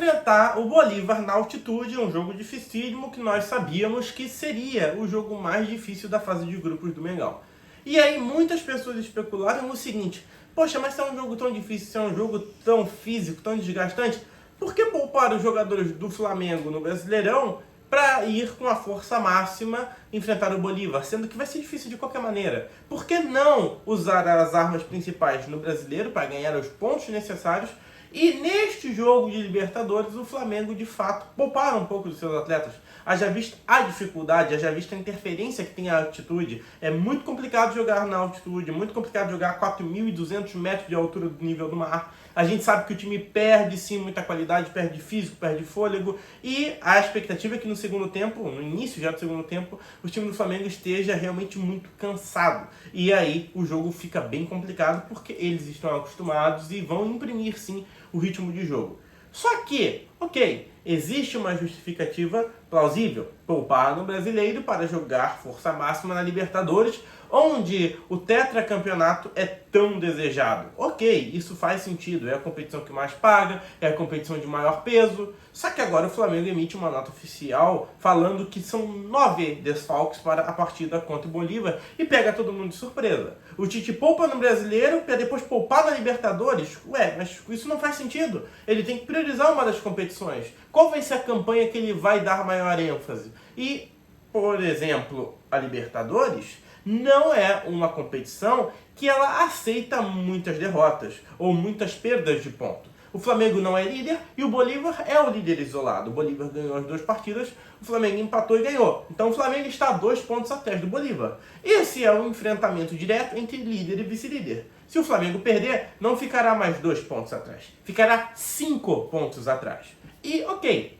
enfrentar o Bolívar na altitude, um jogo dificílimo que nós sabíamos que seria o jogo mais difícil da fase de grupos do Mengão. E aí muitas pessoas especularam o seguinte: poxa, mas se é um jogo tão difícil, se é um jogo tão físico, tão desgastante, por que poupar os jogadores do Flamengo no Brasileirão para ir com a força máxima enfrentar o Bolívar, sendo que vai ser difícil de qualquer maneira? Por que não usar as armas principais no Brasileiro para ganhar os pontos necessários? E neste jogo de Libertadores, o Flamengo, de fato, pouparam um pouco dos seus atletas. Haja vista a dificuldade, haja vista a interferência que tem a altitude. É muito complicado jogar na altitude, é muito complicado jogar a 4.200 metros de altura do nível do mar. A gente sabe que o time perde, sim, muita qualidade, perde físico, perde fôlego. E a expectativa é que no segundo tempo, no início já do segundo tempo, o time do Flamengo esteja realmente muito cansado. E aí o jogo fica bem complicado, porque eles estão acostumados e vão imprimir, sim, o ritmo de jogo. Só que, ok, existe uma justificativa plausível: poupar no Brasileiro para jogar força máxima na Libertadores, onde o tetracampeonato é tão desejado. Ok, isso faz sentido, é a competição que mais paga, é a competição de maior peso. Só que agora o Flamengo emite uma nota oficial falando que são 9 desfalques para a partida contra o Bolívar e pega todo mundo de surpresa. O Tite poupa no Brasileiro para depois poupar na Libertadores? Ué, mas isso não faz sentido. Ele tem que priorizar uma das competições. Qual vai ser a campanha que ele vai dar maior ênfase? E, por exemplo, a Libertadores não é uma competição que ela aceita muitas derrotas ou muitas perdas de ponto. O Flamengo não é líder e o Bolívar é o líder isolado. O Bolívar ganhou as 2 partidas, o Flamengo empatou e ganhou. Então o Flamengo está a 2 pontos atrás do Bolívar. Esse é um enfrentamento direto entre líder e vice-líder. Se o Flamengo perder, não ficará mais 2 pontos atrás, ficará 5 pontos atrás. E ok,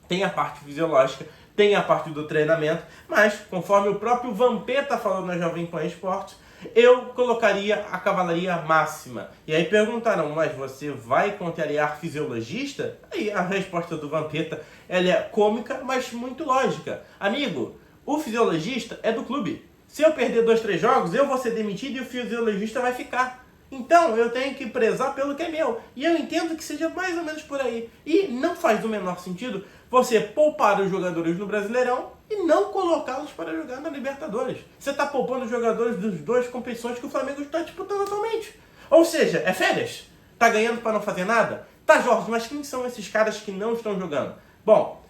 tem a parte fisiológica, tem a parte do treinamento, mas conforme o próprio Vampeta falou na Jovem Pan Esportes, eu colocaria a cavalaria máxima. E aí perguntaram: mas você vai contrariar fisiologista? Aí a resposta do Vampeta, ela é cômica, mas muito lógica. Amigo, o fisiologista é do clube. Se eu perder 2, 3 jogos, eu vou ser demitido e o fisiologista vai ficar. Então eu tenho que prezar pelo que é meu. E eu entendo que seja mais ou menos por aí. E não faz o menor sentido você poupar os jogadores no Brasileirão e não colocá-los para jogar na Libertadores. Você está poupando os jogadores das 2 competições que o Flamengo está disputando atualmente. Ou seja, é férias? Tá ganhando para não fazer nada? Tá, Jorge, mas quem são esses caras que não estão jogando? Bom,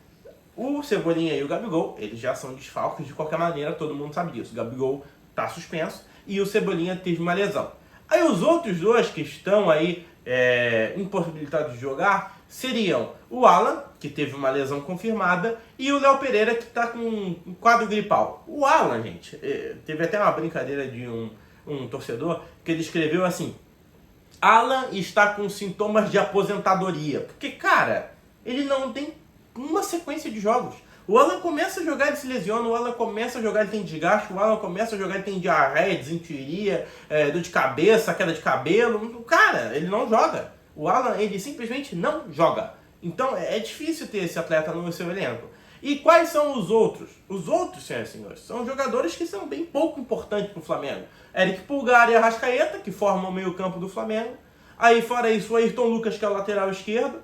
o Cebolinha e o Gabigol, eles já são desfalques de qualquer maneira, todo mundo sabe disso. O Gabigol está suspenso e o Cebolinha teve uma lesão. Aí os outros 2 que estão aí impossibilitados de jogar seriam o Alan, que teve uma lesão confirmada, e o Léo Pereira, que está com um quadro gripal. O Alan, gente, teve até uma brincadeira de um torcedor que ele escreveu assim: Alan está com sintomas de aposentadoria. Porque, cara, ele não tem uma sequência de jogos. O Alan começa a jogar, ele se lesiona. O Alan começa a jogar, ele tem desgaste. O Alan começa a jogar, ele tem diarreia, desinteria, dor de cabeça, queda de cabelo. Cara, ele não joga. O Alan, ele simplesmente não joga. Então é difícil ter esse atleta no seu elenco. E quais são os outros? Os outros, senhoras e senhores, são jogadores que são bem pouco importantes para o Flamengo. Eric Pulgar e Arrascaeta, que formam o meio-campo do Flamengo. Aí, fora isso, o Ayrton Lucas, que é o lateral esquerdo.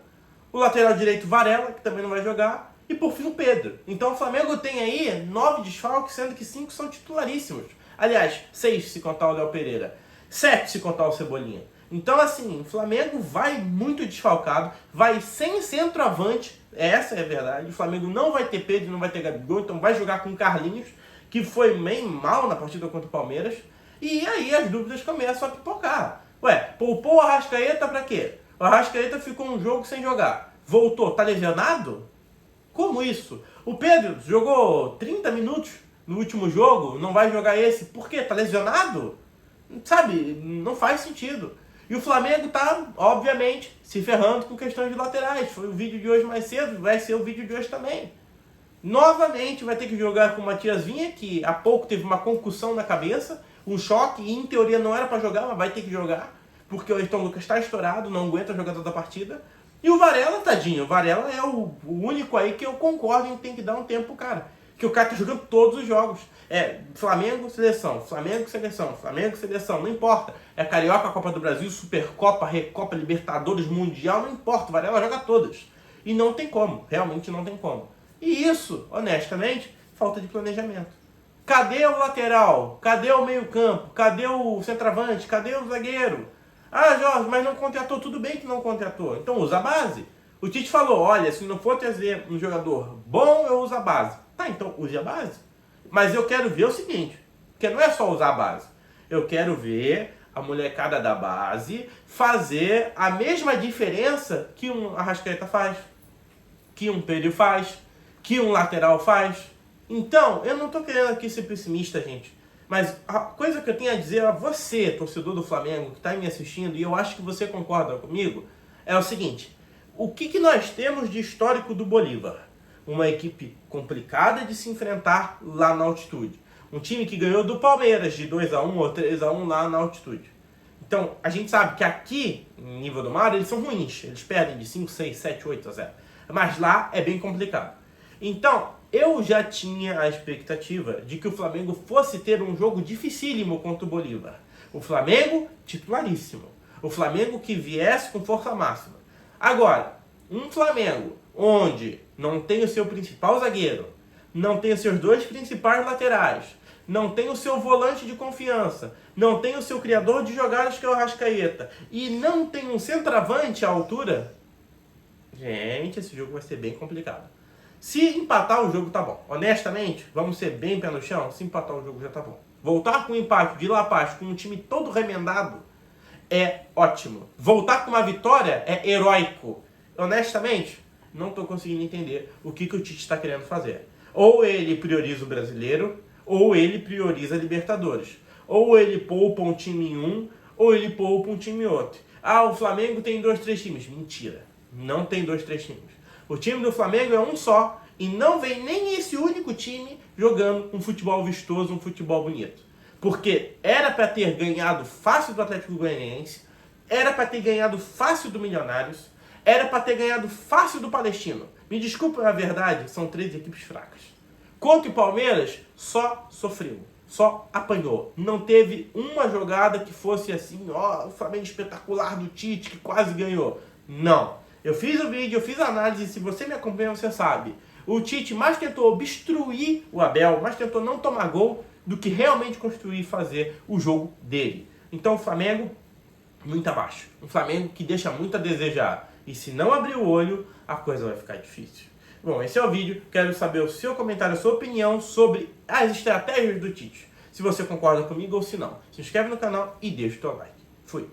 O lateral direito, Varela, que também não vai jogar. E por fim o Pedro. Então o Flamengo tem aí 9 desfalques, sendo que 5 são titularíssimos. Aliás, 6 se contar o Léo Pereira. 7 se contar o Cebolinha. Então assim, o Flamengo vai muito desfalcado, vai sem centroavante, essa é a verdade. O Flamengo não vai ter Pedro, não vai ter Gabigol, então vai jogar com o Carlinhos, que foi bem mal na partida contra o Palmeiras. E aí as dúvidas começam a pipocar. Ué, poupou o Arrascaeta pra quê? O Arrascaeta ficou um jogo sem jogar. Voltou, tá lesionado? Como isso? O Pedro jogou 30 minutos no último jogo, não vai jogar esse. Por quê? Tá lesionado? Sabe, não faz sentido. E o Flamengo tá, obviamente, se ferrando com questões de laterais. Foi o vídeo de hoje mais cedo, vai ser o vídeo de hoje também. Novamente vai ter que jogar com o Matias Vinha, que há pouco teve uma concussão na cabeça, um choque, e em teoria não era para jogar, mas vai ter que jogar, porque o Ayrton Lucas está estourado, não aguenta o jogador da partida. E o Varela, tadinho, o Varela é o único aí que eu concordo em que tem que dar um tempo pro cara. Que o cara tá jogando todos os jogos. É Flamengo, seleção, Flamengo, seleção, Flamengo, seleção, não importa. É Carioca, Copa do Brasil, Supercopa, Recopa, Libertadores, Mundial, não importa. O Varela joga todas. E não tem como, realmente não tem como. E isso, honestamente, falta de planejamento. Cadê o lateral? Cadê o meio-campo? Cadê o centroavante? Cadê o zagueiro? Ah, Jorge, mas não contratou. Tudo bem que não contratou. Então usa a base. O Tite falou, olha, se não for trazer um jogador bom, eu uso a base. Tá, então use a base. Mas eu quero ver o seguinte, porque não é só usar a base. Eu quero ver a molecada da base fazer a mesma diferença que um Arrascaeta faz, que um Pedro faz, que um lateral faz. Então, eu não estou querendo aqui ser pessimista, gente. Mas a coisa que eu tenho a dizer a você, torcedor do Flamengo, que está me assistindo, e eu acho que você concorda comigo, é o seguinte. O que nós temos de histórico do Bolívar? Uma equipe complicada de se enfrentar lá na altitude. Um time que ganhou do Palmeiras de 2-1 ou 3-1 lá na altitude. Então, a gente sabe que aqui, em nível do mar, eles são ruins. Eles perdem de 5, 6, 7, 8-0. Mas lá é bem complicado. Então, eu já tinha a expectativa de que o Flamengo fosse ter um jogo dificílimo contra o Bolívar. O Flamengo, titularíssimo. O Flamengo que viesse com força máxima. Agora, um Flamengo onde não tem o seu principal zagueiro, não tem os seus dois principais laterais, não tem o seu volante de confiança, não tem o seu criador de jogadas que é o Arrascaeta, e não tem um centroavante à altura, gente, esse jogo vai ser bem complicado. Se empatar o jogo tá bom. Honestamente, vamos ser bem pé no chão, se empatar o jogo já tá bom. Voltar com o empate de La Paz com um time todo remendado é ótimo. Voltar com uma vitória é heróico. Honestamente, não estou conseguindo entender o que o Tite está querendo fazer. Ou ele prioriza o brasileiro, ou ele prioriza a Libertadores. Ou ele poupa um time em um, ou ele poupa um time em outro. Ah, o Flamengo tem 2, 3 times. Mentira. Não tem 2, 3 times. O time do Flamengo é um só. E não vem nem esse único time jogando um futebol vistoso, um futebol bonito. Porque era para ter ganhado fácil do Atlético Goianiense, era para ter ganhado fácil do Milionários, era para ter ganhado fácil do Palestino. Me desculpa, na verdade, são 3 equipes fracas. Contra o Palmeiras, só sofreu, só apanhou. Não teve uma jogada que fosse assim, ó, o Flamengo espetacular do Tite, que quase ganhou. Não. Eu fiz o vídeo, eu fiz a análise, se você me acompanha, você sabe. O Tite mais tentou obstruir o Abel, mais tentou não tomar gol, do que realmente construir e fazer o jogo dele. Então o Flamengo, muito abaixo. Um Flamengo que deixa muito a desejar. E se não abrir o olho, a coisa vai ficar difícil. Bom, esse é o vídeo. Quero saber o seu comentário, a sua opinião sobre as estratégias do Tite. Se você concorda comigo ou se não. Se inscreve no canal e deixa o seu like. Fui!